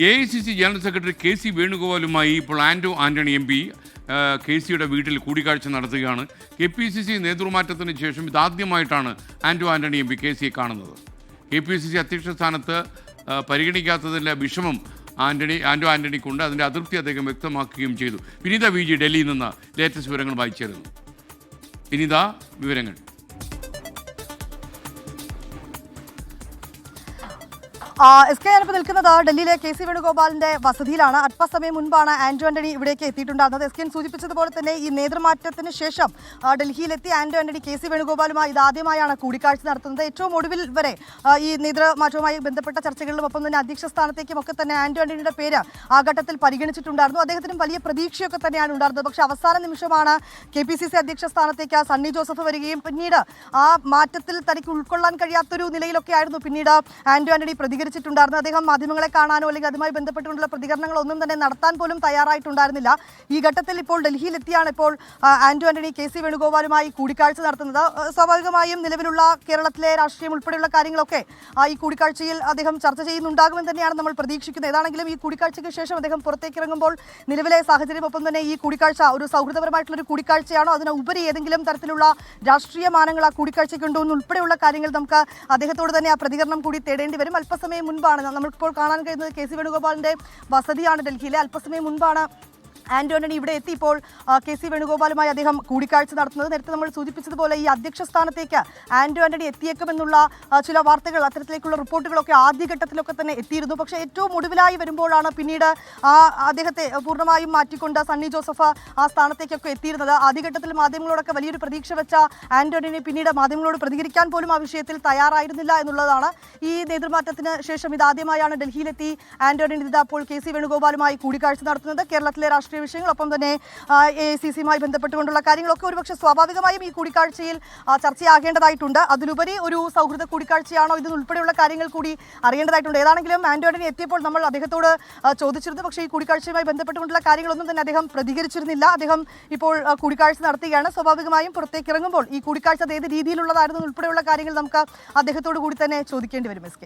AICC general secretary KC വേണുഗോപാലുമായി ഇപ്പോൾ Antony MP KCയുടെ വീട്ടിൽ കൂടിക്കാഴ്ച നടത്തുകയാണ്. KPCC നേതൃമാറ്റത്തിന് ശേഷം ഇതാദ്യമായിട്ടാണ് ആന്റണി MP KCയെ കാണുന്നത്. KPCC അധ്യക്ഷ സ്ഥാനത്ത് പരിഗണിക്കാത്തതിൻ്റെ വിഷമം ആന്റണിക്കുണ്ട്. അതിൻ്റെ അതൃപ്തി അദ്ദേഹം വ്യക്തമാക്കുകയും ചെയ്തു. വിനീത VG ഡൽഹിയിൽ നിന്ന് ലേറ്റസ്റ്റ് വിവരങ്ങൾ വായിച്ചിരുന്നു. വിനീത, വിവരങ്ങൾ. ഞാനിപ്പോൾ നിൽക്കുന്നത് ഡൽഹിയിലെ KC വേണുഗോപാലിന്റെ വസതിയിലാണ്. അല്പസമയം മുൻപാണ് ആന്റണി ഇവിടേക്ക് എത്തിയിട്ടുണ്ടായിരുന്നത്. SKN സൂചിപ്പിച്ചതുപോലെ തന്നെ ഈ നേതൃമാറ്റത്തിന് ശേഷം ഡൽഹിയിലെത്തി ആന്റണി KC വേണുഗോപാലുമായി ഇതാദ്യമായാണ് കൂടിക്കാഴ്ച നടത്തുന്നത്. ഏറ്റവും ഒടുവിൽ വരെ ഈ നേതൃമാറ്റവുമായി ബന്ധപ്പെട്ട ചർച്ചകളിലും ഒപ്പം തന്നെ അധ്യക്ഷ സ്ഥാനത്തേക്കും ഒക്കെ തന്നെ ആന്റണിയുടെ പേര് ആ ഘട്ടത്തിൽ പരിഗണിച്ചിട്ടുണ്ടായിരുന്നു. അദ്ദേഹത്തിനും വലിയ പ്രതീക്ഷയൊക്കെ തന്നെയാണ് ഉണ്ടായിരുന്നത്. പക്ഷേ അവസാന നിമിഷമാണ് KPCC അധ്യക്ഷ സ്ഥാനത്തേക്ക് സണ്ണി ജോസഫ് വരികയും പിന്നീട് ആ മാറ്റത്തിൽ തനിക്ക് ഉൾക്കൊള്ളാൻ കഴിയാത്തൊരു നിലയിലൊക്കെ ആയിരുന്നു പിന്നീട് ആന്റണി പ്രതികരിച്ചിട്ടുണ്ടായിരുന്നു. അദ്ദേഹം മാധ്യമങ്ങളെ കാണാനോ അല്ലെങ്കിൽ അതുമായി ബന്ധപ്പെട്ടുള്ള പ്രതികരണങ്ങളൊന്നും തന്നെ നടത്താൻ പോലും തയ്യാറായിട്ടുണ്ടായിരുന്നില്ല. ഈ ഘട്ടത്തിൽ ഇപ്പോൾ ഡൽഹിയിലെത്തിയാണ് ഇപ്പോൾ ആന്റണി KC വേണുഗോപാലുമായി കൂടിക്കാഴ്ച നടത്തുന്നത്. സ്വാഭാവികമായും നിലവിലുള്ള കേരളത്തിലെ രാഷ്ട്രീയം ഉൾപ്പെടെയുള്ള കാര്യങ്ങളൊക്കെ ഈ കൂടിക്കാഴ്ചയിൽ അദ്ദേഹം ചർച്ച ചെയ്യുന്നുണ്ടാകുമെന്ന് തന്നെയാണ് നമ്മൾ പ്രതീക്ഷിക്കുന്നത്. ഏതാണെങ്കിലും ഈ കൂടിക്കാഴ്ചയ്ക്ക് ശേഷം അദ്ദേഹം പുറത്തേക്ക് ഇറങ്ങുമ്പോൾ നിലവിലെ സാഹചര്യം ഒപ്പം തന്നെ ഈ കൂടിക്കാഴ്ച ഒരു സൗഹൃദപരമായിട്ടുള്ളൊരു കൂടിക്കാഴ്ചയാണോ അതിനുപരി ഏതെങ്കിലും തരത്തിലുള്ള രാഷ്ട്രീയ മാനങ്ങൾ ആ കൂടിക്കാഴ്ചയ്ക്കുണ്ടോ എന്നുൾപ്പെടെയുള്ള കാര്യങ്ങൾ നമുക്ക് അദ്ദേഹത്തോട് തന്നെ ആ പ്രതികരണം കൂടി തേടേണ്ടി വരും. അല്പസമയം മുൻപാണ് നമ്മളിപ്പോൾ കാണാൻ കഴിയുന്നത് KC വേണുഗോപാലിന്റെ വസതിയാണ് ഡൽഹിയിലെ. അല്പസമയം മുൻപാണ് ആന്റണി ഇവിടെ എത്തി ഇപ്പോൾ KC വേണുഗോപാലുമായി അദ്ദേഹം കൂടിക്കാഴ്ച നടത്തുന്നത്. നേരത്തെ നമ്മൾ സൂചിപ്പിച്ചതുപോലെ ഈ അധ്യക്ഷ സ്ഥാനത്തേക്ക് ആന്റണി എത്തിയേക്കുമെന്നുള്ള ചില വാർത്തകൾ, അത്തരത്തിലേക്കുള്ള റിപ്പോർട്ടുകളൊക്കെ ആദ്യഘട്ടത്തിലൊക്കെ തന്നെ എത്തിയിരുന്നു. പക്ഷേ ഏറ്റവും ഒടുവിലായി വരുമ്പോഴാണ് പിന്നീട് അദ്ദേഹത്തെ പൂർണ്ണമായും മാറ്റിക്കൊണ്ട് സണ്ണി ജോസഫ് ആ സ്ഥാനത്തേക്കൊക്കെ എത്തിയിരുന്നത്. ആദ്യഘട്ടത്തിൽ മാധ്യമങ്ങളോടൊക്കെ വലിയൊരു പ്രതീക്ഷ വെച്ച ആന്റണി പിന്നീട് മാധ്യമങ്ങളോട് പ്രതികരിക്കാൻ പോലും ആ വിഷയത്തിൽ തയ്യാറായിരുന്നില്ല എന്നുള്ളതാണ്. ഈ നേതൃമാറ്റത്തിന് ശേഷം ഇതാദ്യമായാണ് ഡൽഹിയിലെത്തി ആന്റണി അപ്പോൾ KC വേണുഗോപാലുമായി കൂടിക്കാഴ്ച നടത്തുന്നത്. കേരളത്തിലെ രാഷ്ട്രീയ വിഷയങ്ങളൊപ്പം തന്നെ AICCയുമായി ബന്ധപ്പെട്ടുകൊണ്ടുള്ള കാര്യങ്ങളൊക്കെ ഒരുപക്ഷെ സ്വാഭാവികമായും ഈ കൂടിക്കാഴ്ചയിൽ ചർച്ചയാകേണ്ടതായിട്ടുണ്ട്. അതിലുപരി ഒരു സൗഹൃദ കൂടിക്കാഴ്ചയാണോ ഇതിനുൾപ്പെടെയുള്ള കാര്യങ്ങൾ കൂടി അറിയേണ്ടതായിട്ടുണ്ട്. ഏതാണെങ്കിലും ആന്റണി എത്തിയപ്പോൾ നമ്മൾ അദ്ദേഹത്തോട് ചോദിച്ചിരുന്നു. പക്ഷേ ഈ കൂടിക്കാഴ്ചയുമായി ബന്ധപ്പെട്ടുകൊണ്ടുള്ള കാര്യങ്ങളൊന്നും തന്നെ അദ്ദേഹം പ്രതികരിച്ചിരുന്നില്ല. അദ്ദേഹം ഇപ്പോൾ കൂടിക്കാഴ്ച നടത്തുകയാണ്. സ്വാഭാവികമായും പുറത്തേക്ക് ഇറങ്ങുമ്പോൾ ഈ കൂടിക്കാഴ്ച ഏത് രീതിയിലുള്ളതായിരുന്നു ഉൾപ്പെടെയുള്ള കാര്യങ്ങൾ നമുക്ക് അദ്ദേഹത്തോട് കൂടി തന്നെ ചോദിക്കേണ്ടി വരും. SK